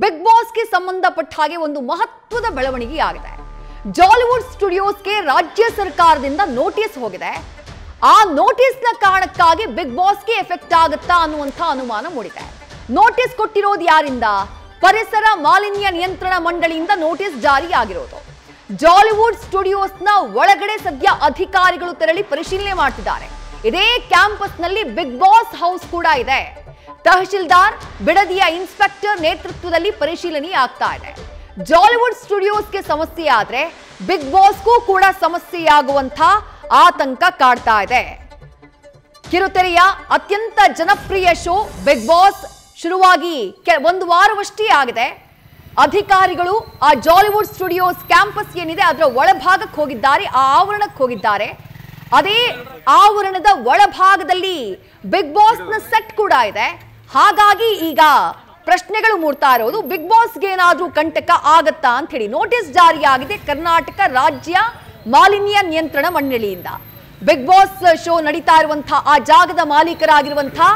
Big ಬಾಸ್ಗೆ ಸಂಬಂಧಪಟ್ಟ ಹಾಗೆ ಒಂದು ಮಹತ್ವದ ಬೆಳವಣಿಗೆ ಆಗಿದೆ. ಜಾಲಿವುಡ್ ಸ್ಟುಡಿಯೋಸ್ಗೆ ರಾಜ್ಯ ಸರ್ಕಾರದಿಂದ ನೋಟಿಸ್ ಹೋಗಿದೆ. ಆ ನೋಟಿಸ್ನ ಕಾರಣಕ್ಕಾಗಿ ಬಿಗ್ ಬಾಸ್ಗೆ ಎಫೆಕ್ಟ್ ಆಗುತ್ತಾ ಅನ್ನುವಂಥ ಅನುಮಾನ ಮೂಡಿದೆ. ನೋಟಿಸ್ ಕೊಟ್ಟಿರೋದು ಯಾರಿಂದ? ಪರಿಸರ ಮಾಲಿನ್ಯ ನಿಯಂತ್ರಣ ಮಂಡಳಿಯಿಂದ ನೋಟಿಸ್ ಜಾರಿಯಾಗಿರೋದು. ಜಾಲಿವುಡ್ ಸ್ಟುಡಿಯೋಸ್ನ ಒಳಗಡೆ ಸದ್ಯ ಅಧಿಕಾರಿಗಳು ತೆರಳಿ ಪರಿಶೀಲನೆ ಮಾಡ್ತಿದ್ದಾರೆ. ಇದೇ ಕ್ಯಾಂಪಸ್ನಲ್ಲಿ ಬಿಗ್ ಬಾಸ್ ಹೌಸ್ ಕೂಡ ಇದೆ. ತಹಶೀಲ್ದಾರ್, ಬಿಡದಿಯ ಇನ್ಸ್ಪೆಕ್ಟರ್ ನೇತೃತ್ವದಲ್ಲಿ ಪರಿಶೀಲನೆ ಆಗ್ತಾ ಇದೆ. ಜಾಲಿವುಡ್ ಸ್ಟುಡಿಯೋಸ್ಗೆ ಸಮಸ್ಯೆ ಆದ್ರೆ ಬಿಗ್ ಬಾಸ್ಗೂ ಕೂಡ ಸಮಸ್ಯೆಯಾಗುವಂತ ಆತಂಕ ಕಾಡ್ತಾ ಇದೆ. ಕಿರುತೆರೆಯ ಅತ್ಯಂತ ಜನಪ್ರಿಯ ಶೋ ಬಿಗ್ ಬಾಸ್ ಶುರುವಾಗಿ ಒಂದು ವಾರವಷ್ಟೇ ಆಗಿದೆ. ಅಧಿಕಾರಿಗಳು ಆ ಜಾಲಿವುಡ್ ಸ್ಟುಡಿಯೋಸ್ ಕ್ಯಾಂಪಸ್ ಏನಿದೆ ಅದರ ಒಳಭಾಗಕ್ಕೆ ಹೋಗಿದ್ದಾರೆ, ಆ ಆವರಣಕ್ಕೆ ಹೋಗಿದ್ದಾರೆ. ಅದೇ ಆವರಣದ ಒಳಭಾಗದಲ್ಲಿ ಬಿಗ್ ಬಾಸ್ನ ಸೆಟ್ ಕೂಡ ಇದೆ. ಹಾಗಾಗಿ ಈಗ ಪ್ರಶ್ನೆಗಳು ಮೂಡ್ತಾ ಇರೋದು, ಬಿಗ್ ಬಾಸ್ಗೆ ಏನಾದ್ರೂ ಕಂಟಕ ಆಗತ್ತಾ ಅಂತ ಹೇಳಿ. ನೋಟಿಸ್ ಜಾರಿಯಾಗಿದೆ ಕರ್ನಾಟಕ ರಾಜ್ಯ ಮಾಲಿನ್ಯ ನಿಯಂತ್ರಣ ಮಂಡಳಿಯಿಂದ. ಬಿಗ್ ಬಾಸ್ ಶೋ ನಡೀತಾ ಇರುವಂತಹ ಆ ಜಾಗದ ಮಾಲೀಕರಾಗಿರುವಂತಹ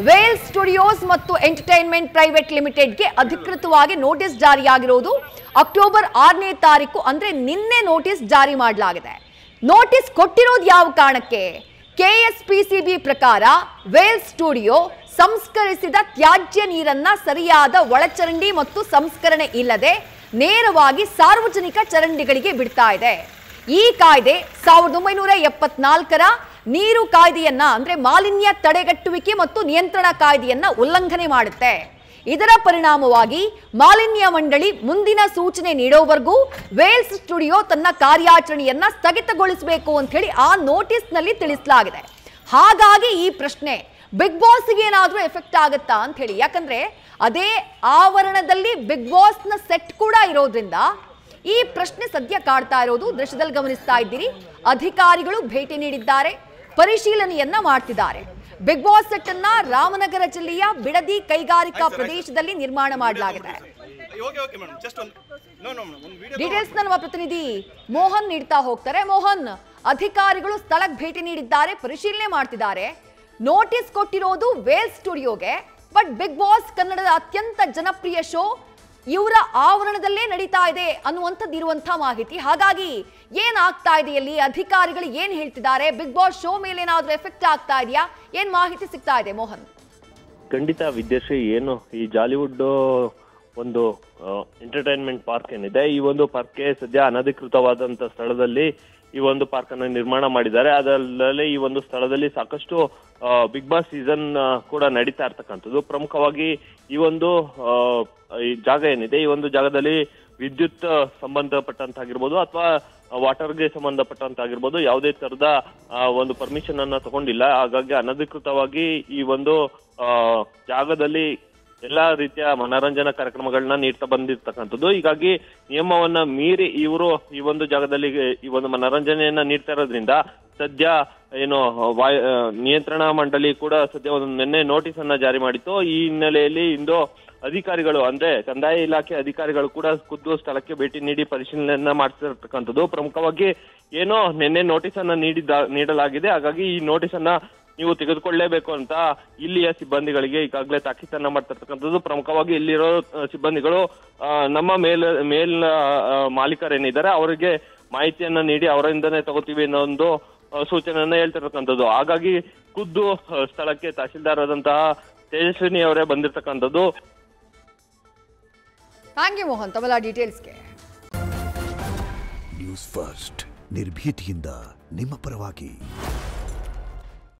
ವೇಲ್ ಸ್ಟುಡಿಯೋಸ್ ಮತ್ತು ಎಂಟರ್ಟೈನ್ಮೆಂಟ್ ಪ್ರೈವೇಟ್ ಲಿಮಿಟೆಡ್ಗೆ ಅಧಿಕೃತವಾಗಿ ನೋಟಿಸ್ ಜಾರಿಯಾಗಿರೋದು. ಅಕ್ಟೋಬರ್ 6ನೇ ತಾರೀಕು ಅಂದ್ರೆ ನಿನ್ನೆ ನೋಟಿಸ್ ಜಾರಿ ಮಾಡಲಾಗಿದೆ. ನೋಟಿಸ್ ಕೊಟ್ಟಿರೋದು ಯಾವ ಕಾರಣಕ್ಕೆ? ಕೆಎಸ್ಪಿಸಿಬಿ ಪ್ರಕಾರ ವೇಲ್ ಸ್ಟುಡಿಯೋ ಸಂಸ್ಕರಿಸಿದ ತ್ಯಾಜ್ಯ ನೀರನ್ನ ಸರಿಯಾದ ಒಳಚರಂಡಿ ಮತ್ತು ಸಂಸ್ಕರಣೆ ಇಲ್ಲದೆ ನೇರವಾಗಿ ಸಾರ್ವಜನಿಕ ಚರಂಡಿಗಳಿಗೆ ಬಿಡ್ತಾ ಇದೆ. ಈ ಕಾಯ್ದೆ 1974ರ ನೀರು ಕಾಯ್ದೆಯನ್ನ ಅಂದ್ರೆ ಮಾಲಿನ್ಯ ತಡೆಗಟ್ಟುವಿಕೆ ಮತ್ತು ನಿಯಂತ್ರಣ ಕಾಯ್ದೆಯನ್ನ ಉಲ್ಲಂಘನೆ ಮಾಡುತ್ತೆ. ಇದರ ಪರಿಣಾಮವಾಗಿ ಮಾಲಿನ್ಯ ಮಂಡಳಿ ಮುಂದಿನ ಸೂಚನೆ ನೀಡೋವರೆಗೂ ವೇಲ್ಸ್ ಸ್ಟುಡಿಯೋ ತನ್ನ ಕಾರ್ಯಾಚರಣೆಯನ್ನ ಸ್ಥಗಿತಗೊಳಿಸಬೇಕು ಅಂತ ಹೇಳಿ ಆ ನೋಟಿಸ್ ನಲ್ಲಿ ತಿಳಿಸಲಾಗಿದೆ. ಹಾಗಾಗಿ ಈ ಪ್ರಶ್ನೆ ಬಿಗ್ ಬಾಸ್ಗೆ ಏನಾದ್ರೂ ಎಫೆಕ್ಟ್ ಆಗುತ್ತಾ ಅಂತ ಹೇಳಿ. ಯಾಕಂದ್ರೆ ಅದೇ ಆವರಣದಲ್ಲಿ ಬಿಗ್ ಬಾಸ್ನ ಸೆಟ್ ಕೂಡ ಇರೋದ್ರಿಂದ ಈ ಪ್ರಶ್ನೆ ಸದ್ಯ ಕಾಡ್ತಾ ಇರೋದು. ದೃಶ್ಯದಲ್ಲಿ ಗಮನಿಸ್ತಾ ಇದ್ದೀರಿ, ಅಧಿಕಾರಿಗಳು ಭೇಟಿ ನೀಡಿದ್ದಾರೆ, ಪರಿಶೀಲನೆಯನ್ನ ಮಾಡ್ತಿದ್ದಾರೆ. ಬಿಗ್ ಬಾಸ್ ಸೆಟ್ ಅನ್ನ ರಾಮನಗರ ಜಿಲ್ಲೆಯ ಬಿಡದಿ ಕೈಗಾರಿಕಾ ಪ್ರದೇಶದಲ್ಲಿ ನಿರ್ಮಾಣ ಮಾಡಲಾಗಿದೆ. ಡೀಟೇಲ್ಸ್ ನಮ್ಮ ಪ್ರತಿನಿಧಿ ಮೋಹನ್ ನೀಡ್ತಾ ಹೋಗ್ತಾರೆ. ಮೋಹನ್, ಅಧಿಕಾರಿಗಳು ಸ್ಥಳಕ್ಕೆ ಭೇಟಿ ನೀಡಿದ್ದಾರೆ, ಪರಿಶೀಲನೆ ಮಾಡ್ತಿದ್ದಾರೆ. ನೋಟಿಸ್ ಕೊಟ್ಟಿರೋದು ವೇಲ್ ಸ್ಟುಡಿಯೋಗೆ, ಬಟ್ ಬಿಗ್ ಬಾಸ್ ಕನ್ನಡದ ಅತ್ಯಂತ ಜನಪ್ರಿಯ ಶೋ ಇವರ ಆವರಣದಲ್ಲೇ ನಡೀತಾ ಇದೆ ಅನ್ನುವಂಥದ್ದು ಇರುವಂತಹ ಮಾಹಿತಿ. ಹಾಗಾಗಿ ಏನಾಗ್ತಾ ಇದೆ ಅಲ್ಲಿ? ಅಧಿಕಾರಿಗಳು ಏನ್ ಹೇಳ್ತಿದ್ದಾರೆ? ಬಿಗ್ ಬಾಸ್ ಶೋ ಮೇಲೆ ಏನಾದ್ರೂ ಎಫೆಕ್ಟ್ ಆಗ್ತಾ ಇದೆಯಾ? ಏನ್ ಮಾಹಿತಿ ಸಿಗ್ತಾ ಇದೆ ಮೋಹನ್? ಖಂಡಿತ ವಿದ್ಯಾಶ್ರೀ, ಏನು ಈ ಜಾಲಿವುಡ್ ಒಂದು ಎಂಟರ್ಟೈನ್ಮೆಂಟ್ ಪಾರ್ಕ್ ಏನಿದೆ, ಈ ಒಂದು ಪಾರ್ಕ್ಗೆ ಸದ್ಯ ಅನಧಿಕೃತವಾದಂತ ಸ್ಥಳದಲ್ಲಿ ಈ ಒಂದು ಪಾರ್ಕ್ ಅನ್ನು ನಿರ್ಮಾಣ ಮಾಡಿದ್ದಾರೆ. ಅದರಲ್ಲಿ ಈ ಒಂದು ಸ್ಥಳದಲ್ಲಿ ಸಾಕಷ್ಟು ಬಿಗ್ ಬಾಸ್ ಸೀಸನ್ ಕೂಡ ನಡೀತಾ ಇರ್ತಕ್ಕಂಥದ್ದು. ಪ್ರಮುಖವಾಗಿ ಈ ಒಂದು ಈ ಜಾಗ ಏನಿದೆ, ಈ ಒಂದು ಜಾಗದಲ್ಲಿ ವಿದ್ಯುತ್ ಸಂಬಂಧಪಟ್ಟಂತಾಗಿರ್ಬೋದು ಅಥವಾ ವಾಟರ್ಗೆ ಸಂಬಂಧಪಟ್ಟಂತಾಗಿರ್ಬೋದು ಯಾವುದೇ ತರದ ಒಂದು ಪರ್ಮಿಷನ್ ಅನ್ನ ತಗೊಂಡಿಲ್ಲ. ಹಾಗಾಗಿ ಅನಧಿಕೃತವಾಗಿ ಈ ಒಂದು ಜಾಗದಲ್ಲಿ ಎಲ್ಲಾ ರೀತಿಯ ಮನರಂಜನಾ ಕಾರ್ಯಕ್ರಮಗಳನ್ನ ನೀಡ್ತಾ ಬಂದಿರ್ತಕ್ಕಂಥದ್ದು. ಹೀಗಾಗಿ ನಿಯಮವನ್ನ ಮೀರಿ ಇವರು ಈ ಒಂದು ಜಾಗದಲ್ಲಿ ಈ ಒಂದು ಮನರಂಜನೆಯನ್ನ ನೀಡ್ತಾ ಇರೋದ್ರಿಂದ ಸದ್ಯ ಏನು ನಿಯಂತ್ರಣ ಮಂಡಳಿ ಕೂಡ ಸದ್ಯ ಒಂದು ನಿನ್ನೆ ನೋಟಿಸ್ ಅನ್ನ ಜಾರಿ ಮಾಡಿತ್ತು. ಈ ಹಿನ್ನೆಲೆಯಲ್ಲಿ ಇಂದು ಅಧಿಕಾರಿಗಳು ಅಂದ್ರೆ ಕಂದಾಯ ಇಲಾಖೆ ಅಧಿಕಾರಿಗಳು ಕೂಡ ಖುದ್ದು ಸ್ಥಳಕ್ಕೆ ಭೇಟಿ ನೀಡಿ ಪರಿಶೀಲನೆಯನ್ನ ಮಾಡ್ತಿರ್ತಕ್ಕಂಥದ್ದು. ಪ್ರಮುಖವಾಗಿ ಏನೋ ನಿನ್ನೆ ನೋಟಿಸ್ ಅನ್ನ ನೀಡಲಾಗಿದೆ. ಹಾಗಾಗಿ ಈ ನೋಟಿಸ್ ಅನ್ನ ನೀವು ತೆಗೆದುಕೊಳ್ಳಲೇಬೇಕು ಅಂತ ಇಲ್ಲಿಯ ಸಿಬ್ಬಂದಿಗಳಿಗೆ ಈಗಾಗಲೇ ತಾಕೀತನ್ನ ಮಾಡ್ತಿರ್ತಕ್ಕಂಥದ್ದು. ಪ್ರಮುಖವಾಗಿ ಇಲ್ಲಿರೋ ಸಿಬ್ಬಂದಿಗಳು ನಮ್ಮ ಮೇಲ್ ಮಾಲೀಕರೇನಿದ್ದಾರೆ ಅವರಿಗೆ ಮಾಹಿತಿಯನ್ನ ನೀಡಿ ಅವರಿಂದನೇ ತಗೋತೀವಿ ಅನ್ನೋ ಒಂದು ಸೂಚನೆಯನ್ನ ಹೇಳ್ತಿರ್ತಕ್ಕಂಥದ್ದು. ಹಾಗಾಗಿ ಖುದ್ದು ಸ್ಥಳಕ್ಕೆ ತಹಶೀಲ್ದಾರ್ ಆದಂತಹ ತೇಜಸ್ವಿನಿ ಅವರೇ ಬಂದಿರ್ತಕ್ಕಂಥದ್ದು. ಥ್ಯಾಂಕ್ ಯು ಮೋಹನ್ ತಮ್ಮ ಡೀಟೇಲ್ಸ್ಗೆ. ನ್ಯೂಸ್ ಫಸ್ಟ್ ನಿರ್ಭೀತಿಯಿಂದ ನಿಮ್ಮ ಪರವಾಗಿ.